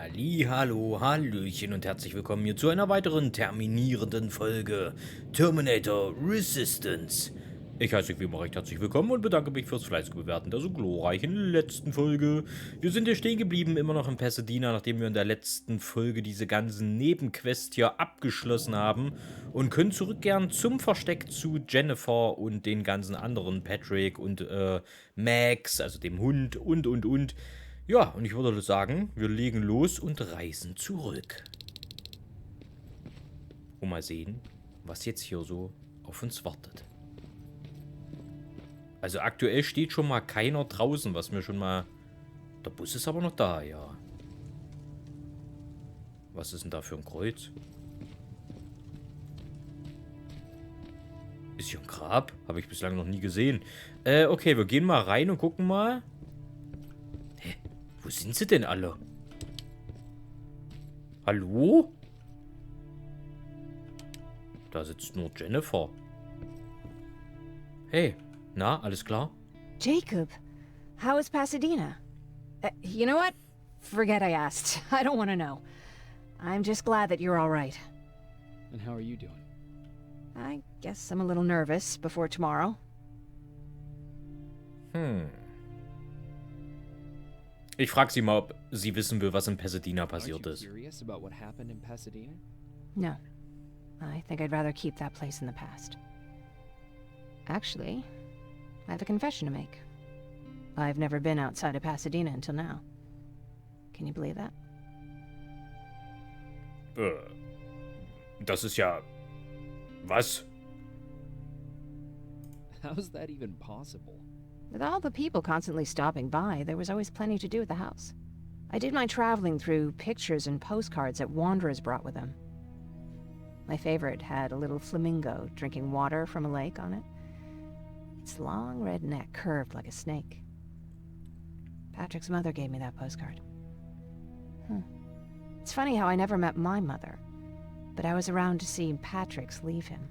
Hallo, Hallöchen und herzlich willkommen hier zu einer weiteren terminierenden Folge Terminator Resistance. Ich heiße euch wie immer recht herzlich willkommen und bedanke mich fürs fleißige Bewerten der so glorreichen letzten Folge. Wir sind hier stehen geblieben, immer noch in Pasadena, nachdem wir in der letzten Folge diese ganzen Nebenquests hier abgeschlossen haben und können zurückkehren zum Versteck zu Jennifer und den ganzen anderen, Patrick und Max, also dem Hund und. Ja, und ich würde sagen, wir legen los und reisen zurück. Und mal sehen, was jetzt hier so auf uns wartet. Also aktuell steht schon mal keiner draußen, was mir schon mal... Der Bus ist aber noch da, ja. Was ist denn da für ein Kreuz? Ist hier ein Grab? Habe ich bislang noch nie gesehen. Okay, wir gehen mal rein und gucken mal. Hä? Wo sind sie denn alle? Hallo? Da sitzt nur Jennifer. Hey, na, alles klar? Jacob, how is Pasadena? You know what? Forget I asked. I don't want to know. I'm just glad that you're all right. And how are you doing? I guess I'm a little nervous before tomorrow. Ich frage sie mal, ob sie wissen will, was in Pasadena passiert Aren't ist. you curious about what happened in Pasadena? No. I think I'd rather keep that place in the past. Actually, I have a confession to make. I've never been outside of Pasadena until now. Can you believe that? Das ist ja... Was? How's that even possible? With all the people constantly stopping by, there was always plenty to do at the house. I did my traveling through pictures and postcards that wanderers brought with them. My favorite had a little flamingo drinking water from a lake on it. Its long red neck curved like a snake. Patrick's mother gave me that postcard. It's funny how I never met my mother, but I was around to see Patrick's leave him.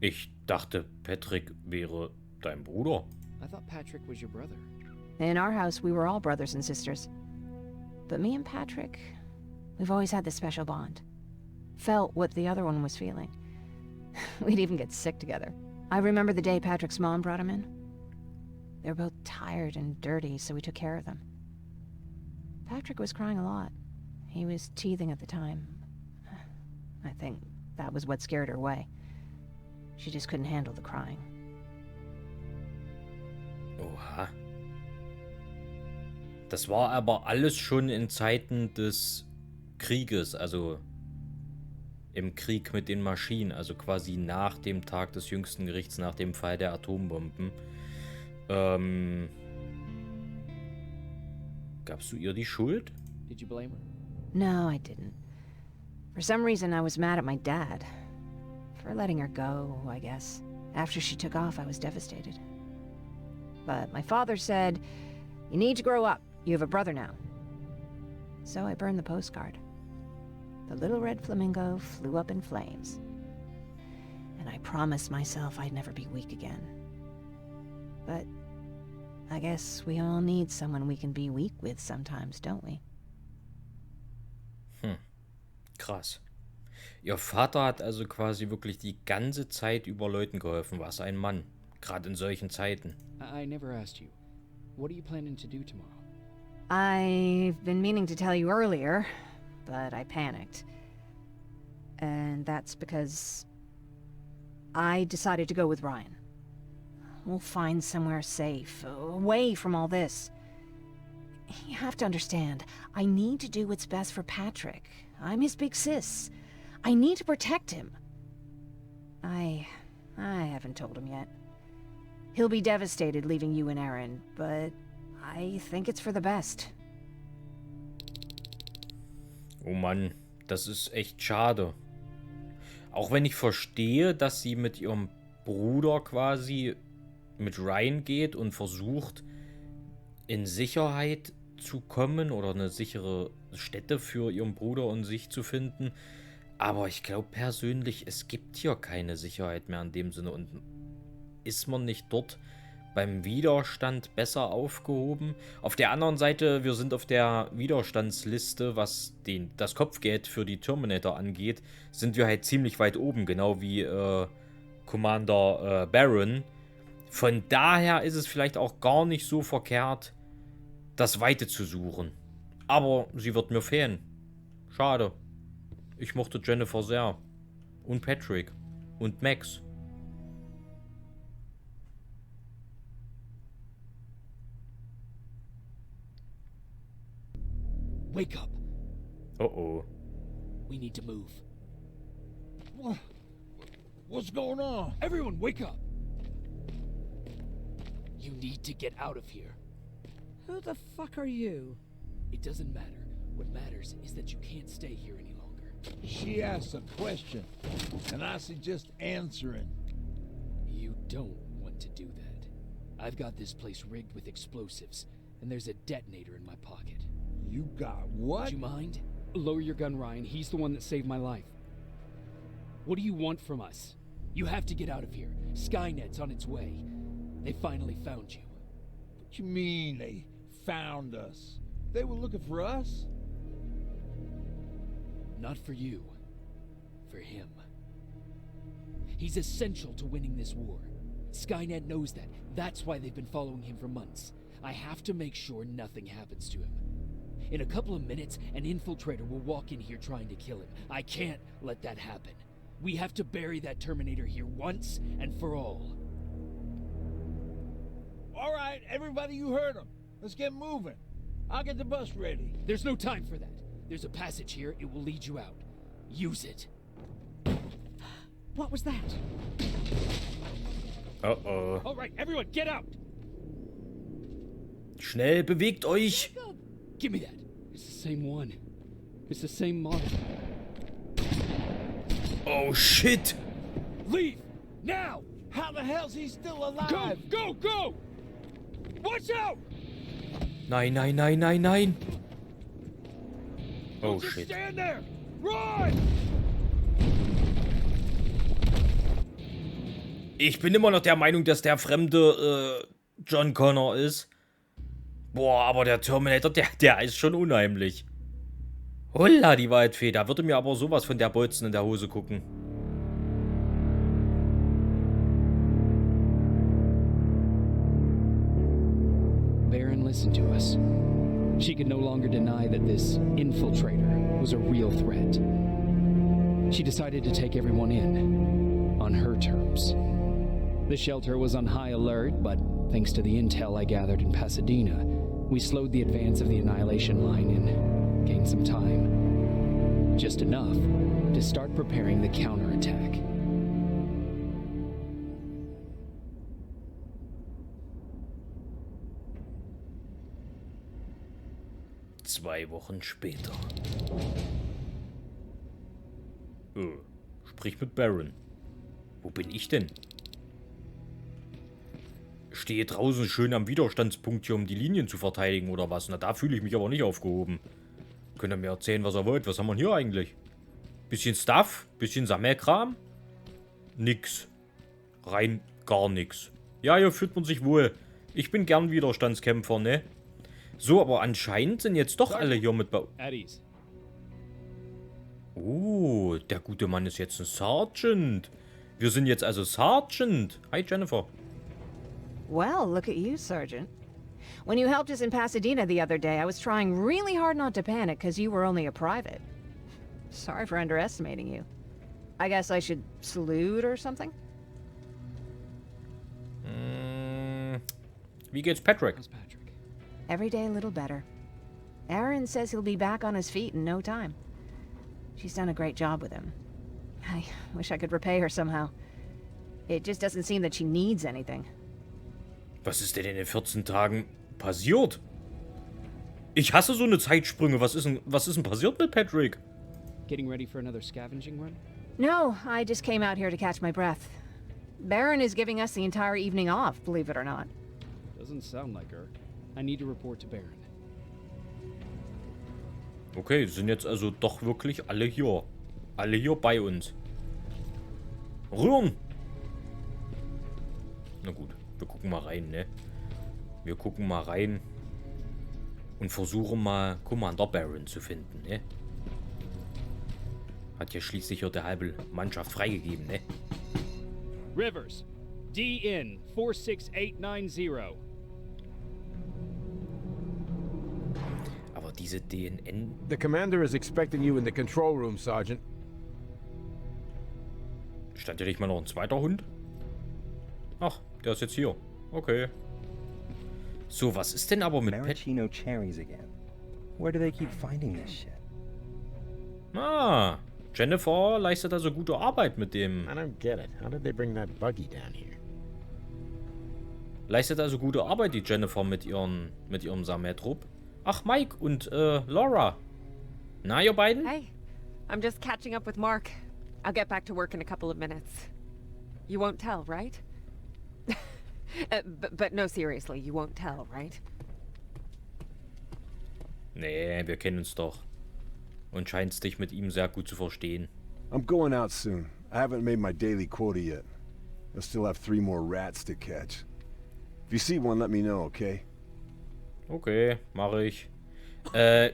Ich dachte, Patrick wäre dein Bruder. I thought Patrick was your brother. In our house, we were all brothers and sisters. But me and Patrick, we've always had this special bond. Felt what the other one was feeling. We'd even get sick together. I remember the day Patrick's mom brought him in. They were both tired and dirty, so we took care of them. Patrick was crying a lot. He was teething at the time. I think that was what scared her away. She just couldn't handle the crying. Oha. Das war aber alles schon in Zeiten des Krieges, also im Krieg mit den Maschinen, also quasi nach dem Tag des jüngsten Gerichts, nach dem Fall der Atombomben. Gabst du ihr die Schuld? Did you blame her? No, I didn't. For some reason, I was mad at my dad. For letting her go, I guess. After she took off, I was devastated. But my father said, "You need to grow up. You have a brother now." So I burned the postcard. The little red flamingo flew up in flames. And I promised myself I'd never be weak again. But I guess we all need someone we can be weak with sometimes, don't we? Krass. Ihr Vater hat also quasi wirklich die ganze Zeit über Leuten geholfen. Was ein Mann. Gerade in solchen Zeiten. I never asked you. What are you planning to do tomorrow? I've been meaning to tell you earlier, but I panicked. And that's because I decided to go with Ryan. We'll find somewhere safe, away from all this. You have to understand, I need to do what's best for Patrick. I'm his big sis. I need to protect him. I haven't told him yet. He'll be devastated leaving you and Aaron, but I think it's for the best. Oh Mann, das ist echt schade. Auch wenn ich verstehe, dass sie mit ihrem Bruder quasi mit Ryan geht und versucht, in Sicherheit zu kommen oder eine sichere Stätte für ihren Bruder und sich zu finden. Aber ich glaube persönlich, es gibt hier keine Sicherheit mehr in dem Sinne. Und ist man nicht dort, beim Widerstand besser aufgehoben. Auf der anderen Seite, wir sind auf der Widerstandsliste, was das Kopfgeld für die Terminator angeht, sind wir halt ziemlich weit oben, genau wie Commander Baron. Von daher ist es vielleicht auch gar nicht so verkehrt, das Weite zu suchen. Aber sie wird mir fehlen. Schade. Ich mochte Jennifer sehr. Und Patrick. Und Max. Wake up. Oh oh. We need to move. What's going on? Everyone, wake up! You need to get out of here. Who the fuck are you? It doesn't matter. What matters is that you can't stay here any longer. She asked a question, and I suggest answering. You don't want to do that. I've got this place rigged with explosives, and there's a detonator in my pocket. You got what? Would you mind? Lower your gun, Ryan. He's the one that saved my life. What do you want from us? You have to get out of here. Skynet's on its way. They finally found you. What you mean they found us? They were looking for us? Not for you. For him. He's essential to winning this war. Skynet knows that. That's why they've been following him for months. I have to make sure nothing happens to him. In a couple of minutes, an infiltrator will walk in here trying to kill him. I can't let that happen. We have to bury that Terminator here once and for all. All right, everybody, you heard him. Let's get moving. I'll get the bus ready. There's no time for that. There's a passage here. It will lead you out. Use it. What was that? Oh-oh. All right, everyone, get out! Schnell, bewegt euch! Give me that. It's the same one. It's the same model. Oh, shit! Leave! Now! How the hell's he still Go! alive? Go! Go! Watch out! Nein, nein, nein, nein, nein! Oh, Just shit. stand there! Run! Ich bin immer noch der Meinung, dass der Fremde John Connor ist. Boah, aber der Terminator, der ist schon unheimlich. Holla, die Waldfee. Da würde mir aber sowas von der Bolzen in der Hose gucken. Baron listened to us. She could no longer deny that this infiltrator was a real threat. She decided to take everyone in, on her terms. The shelter was on high alert, but thanks to the intel I gathered in Pasadena, we slowed the advance of the Annihilation Line and gained some time. Just enough to start preparing the counterattack. 2 Wochen später. Sprich mit Baron. Wo bin ich denn? Stehe draußen schön am Widerstandspunkt hier, um die Linien zu verteidigen oder was? Na, da fühle ich mich aber nicht aufgehoben. Könnt ihr mir erzählen, was ihr wollt? Was haben wir hier eigentlich? Bisschen Stuff? Bisschen Sammelkram? Nix. Rein gar nix. Ja, hier fühlt man sich wohl. Ich bin gern Widerstandskämpfer, ne? So, aber anscheinend sind jetzt doch alle hier mit bei... At ease. Oh, der gute Mann ist jetzt ein Sergeant. Wir sind jetzt also Sergeant. Hi, Jennifer. Well, look at you, Sergeant. When you helped us in Pasadena the other day, I was trying really hard not to panic because you were only a private. Sorry for underestimating you. I guess I should salute or something? Wie geht's Patrick? How's Patrick? Every day a little better. Aaron says he'll be back on his feet in no time. She's done a great job with him. I wish I could repay her somehow. It just doesn't seem that she needs anything. Was ist denn in den 14 Tagen passiert? Ich hasse so eine Zeitsprünge. Was ist denn passiert mit Patrick? Getting ready for another scavenging run? No, I just came out here to catch my breath. Baron is giving us the entire evening off, believe it or not. Doesn't sound like her. I need to report to Baron. Okay, sind jetzt also doch wirklich alle hier. Alle hier bei uns. Rühren! Na gut, wir gucken mal rein, ne? Wir gucken mal rein. Und versuchen mal Commander Baron zu finden, ne? Hat ja schließlich hier die halbe Mannschaft freigegeben, ne? Rivers, DN 46890. Aber diese DNN... The commander is expecting you in the control room, Sergeant. Stand ja nicht mal noch ein zweiter Hund? Ach, der ist jetzt hier. Okay. So, was ist denn aber mit Pet? Maraschino cherries again. Where do they keep finding this shit? Ah, Jennifer leistet also gute Arbeit mit dem... I don't get it. How did they bring that buggy down here? Leistet also gute Arbeit, die Jennifer mit ihrem Sammel-Trupp. Ach, Mike und Laura. Na, ihr beiden? Hey, I'm just catching up with Mark. I'll get back to work in a couple of minutes. You won't tell, right? But no, seriously, you won't tell, right? Nee, wir kennen uns doch. Und scheinst dich mit ihm sehr gut zu verstehen. I'm going out soon. I haven't made my daily quota yet. I still have 3 more rats to catch. If you see one, let me know, okay? Okay, mache ich.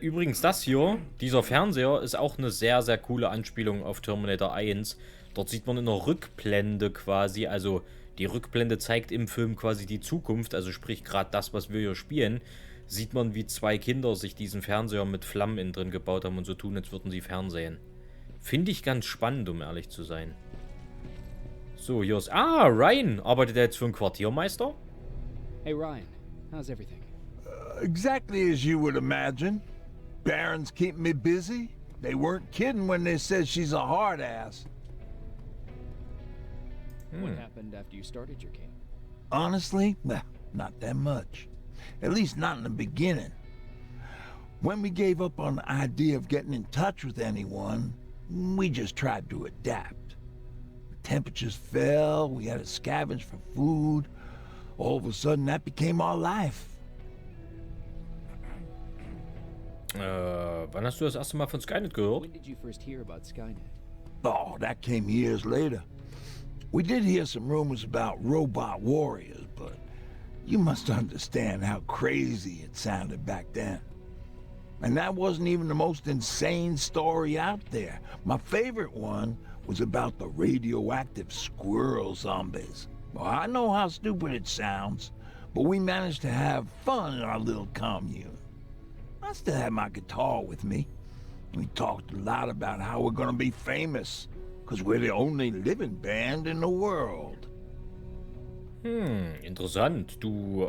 Übrigens das hier, dieser Fernseher, ist auch eine sehr, sehr coole Anspielung auf Terminator 1. Dort sieht man in der Rückblende quasi, also die Rückblende zeigt im Film quasi die Zukunft, also sprich gerade das, was wir hier spielen, sieht man, wie 2 Kinder sich diesen Fernseher mit Flammen innen drin gebaut haben und so tun, als würden sie Fernsehen. Finde ich ganz spannend, um ehrlich zu sein. So, hier ist... Ah, Ryan! Arbeitet er jetzt für einen Quartiermeister? Hey Ryan, how's everything? Exactly as you would imagine. Baron's keeping me busy. They weren't kidding when they said she's a hard ass. What happened after you started your camp? Honestly, well, not that much. At least not in the beginning. When we gave up on the idea of getting in touch with anyone, we just tried to adapt. The temperatures fell, we had to scavenge for food. All of a sudden, that became our life. Wann hast du das erste Mal von Skynet gehört? When did you first hear about Skynet? Oh, that came years later. We did hear some rumors about robot warriors, but you must understand how crazy it sounded back then. And that wasn't even the most insane story out there. My favorite one was about the radioactive squirrel zombies. Well, I know how stupid it sounds, but we managed to have fun in our little commune. I still had my guitar with me. We talked a lot about how we're gonna be famous, because we're the only living band in the world. Interessant. Du,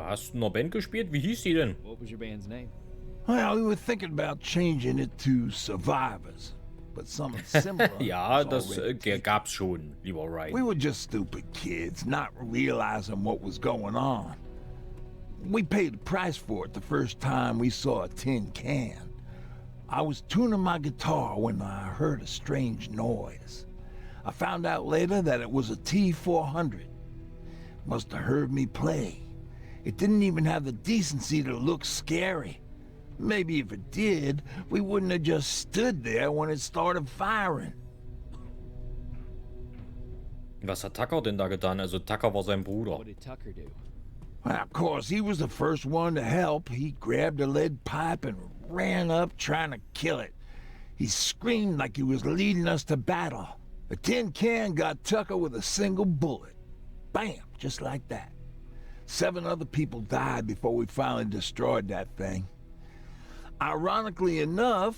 hast in einer Band gespielt? Wie hieß die denn? What was your band's name? Well, we were thinking about changing it to Survivors, but something similar. Ja, was das already taken. gab's schon, lieber Ryan. We were just stupid kids, not realizing what was going on. We paid the price for it the first time we saw a tin can. I was tuning my guitar when I heard a strange noise. I found out later that it was a T-400. Must have heard me play. It didn't even have the decency to look scary. Maybe if it did, we wouldn't have just stood there when it started firing. Was hat Tucker denn da getan? Also Tucker war sein Bruder. What did Tucker do? Well, of course, he was the first one to help. He grabbed a lead pipe and ran up trying to kill it. He screamed like he was leading us to battle. The tin can got Tucker with a single bullet. Bam, just like that. 7 other people died before we finally destroyed that thing. Ironically enough,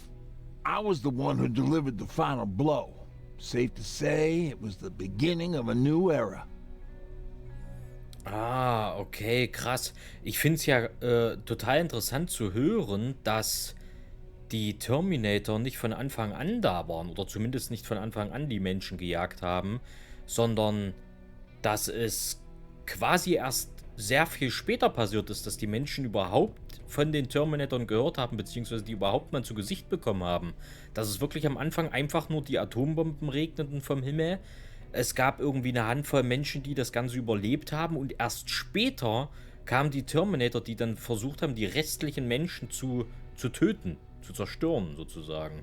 I was the one who delivered the final blow. Safe to say, it was the beginning of a new era. Ah, okay, krass. Ich finde es ja total interessant zu hören, dass die Terminator nicht von Anfang an da waren, oder zumindest nicht von Anfang an die Menschen gejagt haben, sondern dass es quasi erst sehr viel später passiert ist, dass die Menschen überhaupt von den Terminatoren gehört haben, beziehungsweise die überhaupt mal zu Gesicht bekommen haben. Dass es wirklich am Anfang einfach nur die Atombomben regneten vom Himmel. Es gab irgendwie eine Handvoll Menschen, die das Ganze überlebt haben, und erst später kamen die Terminator, die dann versucht haben, die restlichen Menschen zu töten, zu zerstören sozusagen.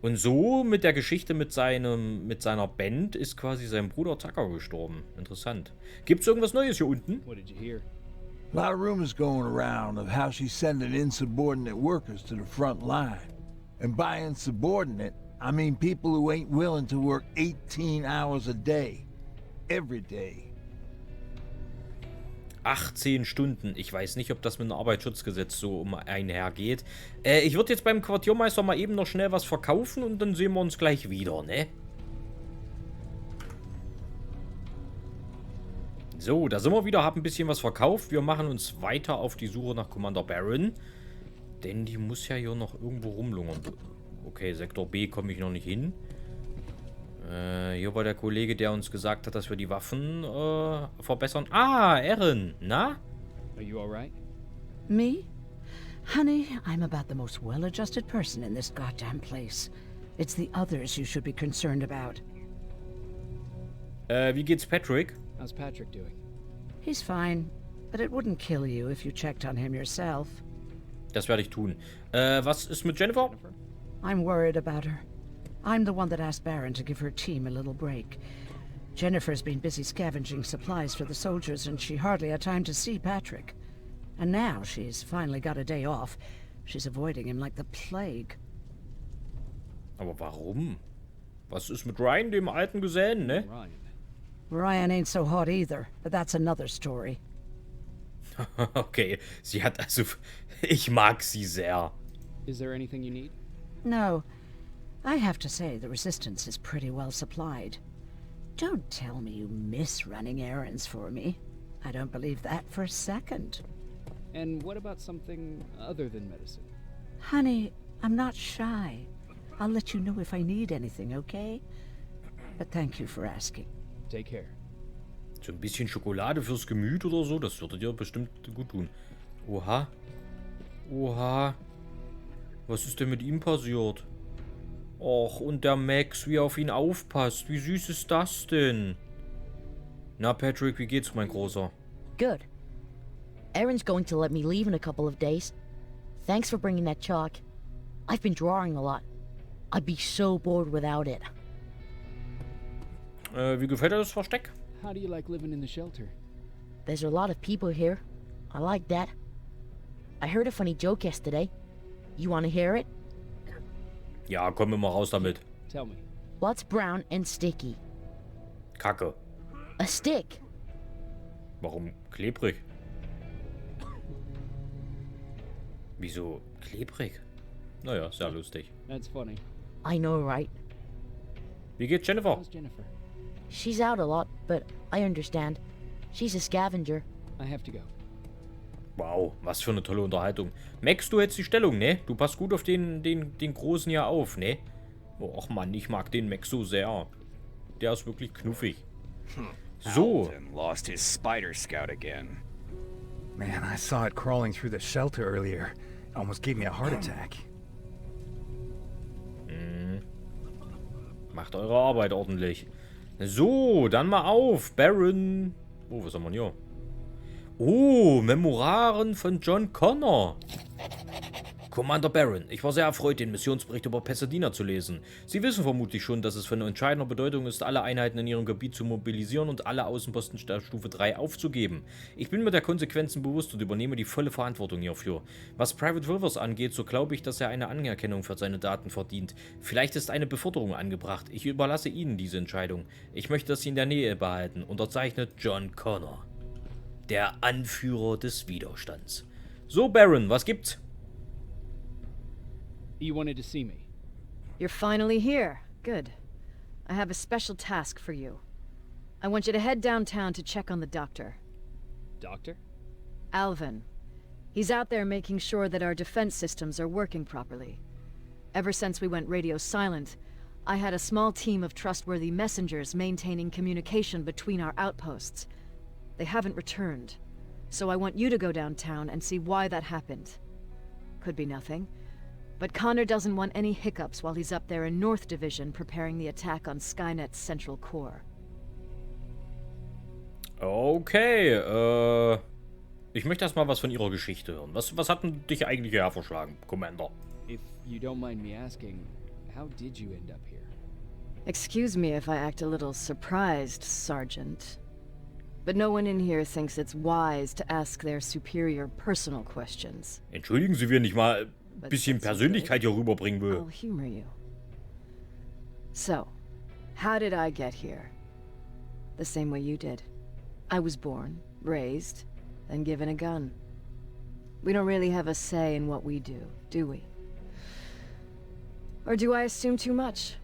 Und so mit der Geschichte mit seiner Band ist quasi sein Bruder Tucker gestorben. Interessant. Gibt's irgendwas Neues hier unten? What did you hear? A lot of rumors going around of how she's sending insubordinate workers to the front line. And by insubordinate, I mean people who ain't willing to work 18 hours a day. Every day. 18 Stunden. Ich weiß nicht, ob das mit dem Arbeitsschutzgesetz so einhergeht. Ich würde jetzt beim Quartiermeister mal eben noch schnell was verkaufen und dann sehen wir uns gleich wieder, ne? So, da sind wir wieder, haben ein bisschen was verkauft. Wir machen uns weiter auf die Suche nach Commander Baron. Denn die muss ja hier noch irgendwo rumlungern. Okay, Sektor B komme ich noch nicht hin. Hier war der Kollege, der uns gesagt hat, dass wir die Waffen verbessern. Ah, Erin, na? Are you alright? Me? Honey, I'm about the most well-adjusted person in this goddamn place. It's the others you should be concerned about. Wie geht's Patrick? How's Patrick doing? He's fine, but it wouldn't kill you if you checked on him yourself. Das werde ich tun. Was ist mit Jennifer? I'm worried about her. I'm the one that asked Baron to give her team a little break. Jennifer's been busy scavenging supplies for the soldiers, and she hardly had time to see Patrick. And now she's finally got a day off. She's avoiding him like the plague. Aber warum? Was ist mit Ryan, dem alten Gesellen, ne? Ryan. Ryan ain't so hot either, but that's another story. Okay, sie hat also... Ich mag sie sehr. Is there anything you need? No, I have to say the Resistance is pretty well supplied. Don't tell me you miss running errands for me. I don't believe that for a second. And what about something other than medicine? Honey, I'm not shy. I'll let you know if I need anything, okay? But thank you for asking. Take care. So ein bisschen Schokolade fürs Gemüt oder so, das würde dir bestimmt gut tun. Oha. Oha. Was ist denn mit ihm passiert? Och, und der Max, wie er auf ihn aufpasst. Wie süß ist das denn? Na, Patrick, wie geht's, mein Großer? Good. Erin's going to let me leave in a couple of days. Thanks for bringing that chalk. I've been drawing a lot. I'd be so bored without it. Wie gefällt dir das Versteck? How do you like living in the shelter? There's a lot of people here. I like that. I heard a funny joke yesterday. You want to hear it? Ja, komm immer raus damit. Tell me. What's brown and sticky? Kacke. A stick. Warum klebrig? Wieso klebrig? Naja, sehr lustig. That's funny. I know, right? Wie geht's Jennifer? How's Jennifer? She's out a lot, but I understand. She's a scavenger. I have to go. Wow, was für eine tolle Unterhaltung. Max, du hältst die Stellung, ne? Du passt gut auf den Großen hier auf, ne? Och Mann, ich mag den Max so sehr. Der ist wirklich knuffig. So. Alvin lost his spider scout again. Man, I saw it crawling through the shelter earlier. It almost gave me a heart attack. Macht eure Arbeit ordentlich. So, dann mal auf. Baron. Oh, was haben wir hier? Oh, Memoiren von John Connor. Commander Baron, ich war sehr erfreut, den Missionsbericht über Pasadena zu lesen. Sie wissen vermutlich schon, dass es von entscheidender Bedeutung ist, alle Einheiten in ihrem Gebiet zu mobilisieren und alle Außenposten der Stufe 3 aufzugeben. Ich bin mir der Konsequenzen bewusst und übernehme die volle Verantwortung hierfür. Was Private Rivers angeht, so glaube ich, dass er eine Anerkennung für seine Daten verdient. Vielleicht ist eine Beförderung angebracht. Ich überlasse Ihnen diese Entscheidung. Ich möchte, dass Sie in der Nähe behalten. Unterzeichnet John Connor. Der Anführer des Widerstands. So, Baron, was gibt's? You wanted to see me. You're finally here. Good. I have a special task for you. I want you to head downtown to check on the doctor. Doctor? Alvin. He's out there making sure that our defense systems are working properly. Ever since we went radio silent, I had a small team of trustworthy messengers maintaining communication between our outposts. They haven't returned, so I want you to go downtown and see why that happened. Could be nothing, but Connor doesn't want any hiccups while he's up there in North Division preparing the attack on Skynet's central core. Okay, ich möchte erstmal was von Ihrer Geschichte hören. Was hat denn dich eigentlich hierher verschlagen, Commander? If you don't mind me asking, how did you end up here? Excuse me if I act a little surprised, Sergeant. But no one in here thinks it's wise to ask their superior personal questions. Entschuldigen Sie, wenn ich mal ein bisschen Persönlichkeit hier rüberbringen will. I'll humor you. So, how did I get here? The same way you did. I was born, raised, and given a gun. We don't really have a say in what we do we? Or do I assume too much?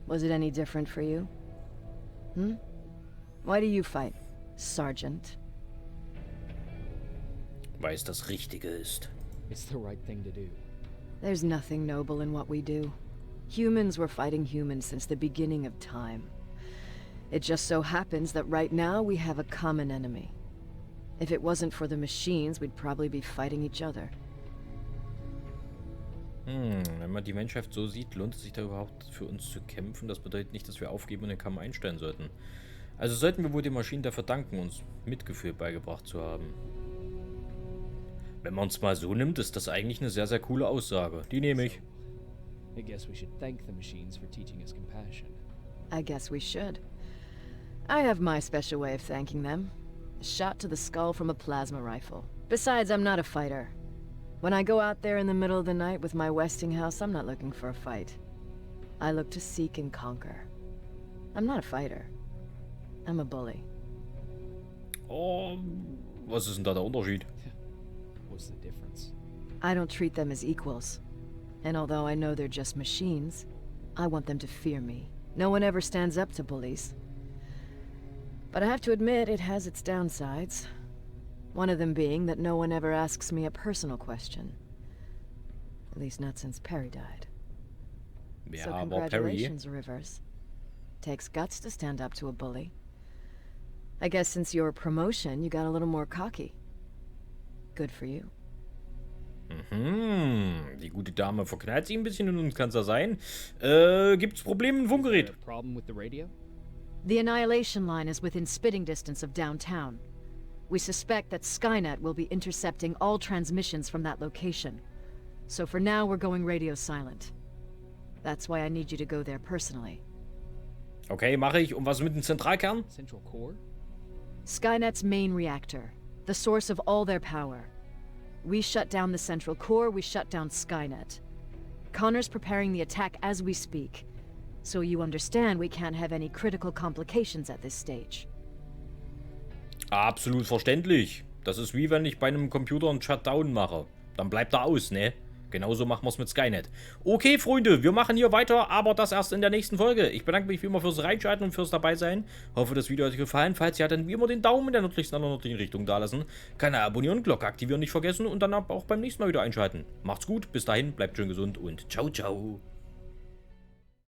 Was it any different for you? Why do you fight, Sergeant? Weil es das Richtige ist. It's the right thing to do. There's nothing noble in what we do. Humans were fighting humans since the beginning of time. It just so happens that right now we have a common enemy. If it wasn't for the machines, we'd probably be fighting each other. Wenn man die Menschheit so sieht, lohnt es sich da überhaupt für uns zu kämpfen? Das bedeutet nicht, dass wir aufgeben und den Kampf einstellen sollten. Also sollten wir wohl den Maschinen dafür danken, uns Mitgefühl beigebracht zu haben. Wenn man es mal so nimmt, ist das eigentlich eine sehr, sehr coole Aussage. Die nehme ich. I guess we should thank the machines for teaching us compassion. I guess we should. I have my special way of thanking them. A shot to the skull from a plasma rifle. Besides, I'm not a fighter. When I go out there in the middle of the night with my Westinghouse, I'm not looking for a fight. I look to seek and conquer. I'm not a fighter. I'm a bully. Oh, was ist denn da der Unterschied? What's the difference? I don't treat them as equals. And although I know they're just machines, I want them to fear me. No one ever stands up to bullies. But I have to admit, it has its downsides. One of them being that no one ever asks me a personal question. At least not since Perry died. Ja, So aber Perry. congratulations, Rivers. Takes guts to stand up to a bully. I guess since your promotion, you got a little more cocky. Good for you. Die gute Dame verknallt sich ein bisschen und nun kann es ja sein. Gibt's Probleme im Funkgerät? A problem with the radio? The Annihilation Line is within spitting distance of downtown. We suspect that Skynet will be intercepting all transmissions from that location. So for now, we're going radio silent. That's why I need you to go there personally. Okay, mache ich. Und was mit dem Zentralkern? Central core? Skynet's main reactor, the source of all their power. We shut down the central core, we shut down Skynet. Connor's preparing the attack as we speak. So you understand we can't have any critical complications at this stage. Absolut verständlich. Das ist wie wenn ich bei einem Computer einen Shutdown mache. Dann bleibt er aus, ne? Genauso machen wir es mit Skynet. Okay, Freunde, wir machen hier weiter, aber das erst in der nächsten Folge. Ich bedanke mich wie immer fürs Reinschalten und fürs Dabeisein. Hoffe, das Video hat euch gefallen. Falls ja, dann wie immer den Daumen in der nördlichsten aller nördlichen Richtung dalassen. Kanal abonnieren, Glocke aktivieren nicht vergessen und dann auch beim nächsten Mal wieder einschalten. Macht's gut, bis dahin, bleibt schön gesund und ciao, ciao.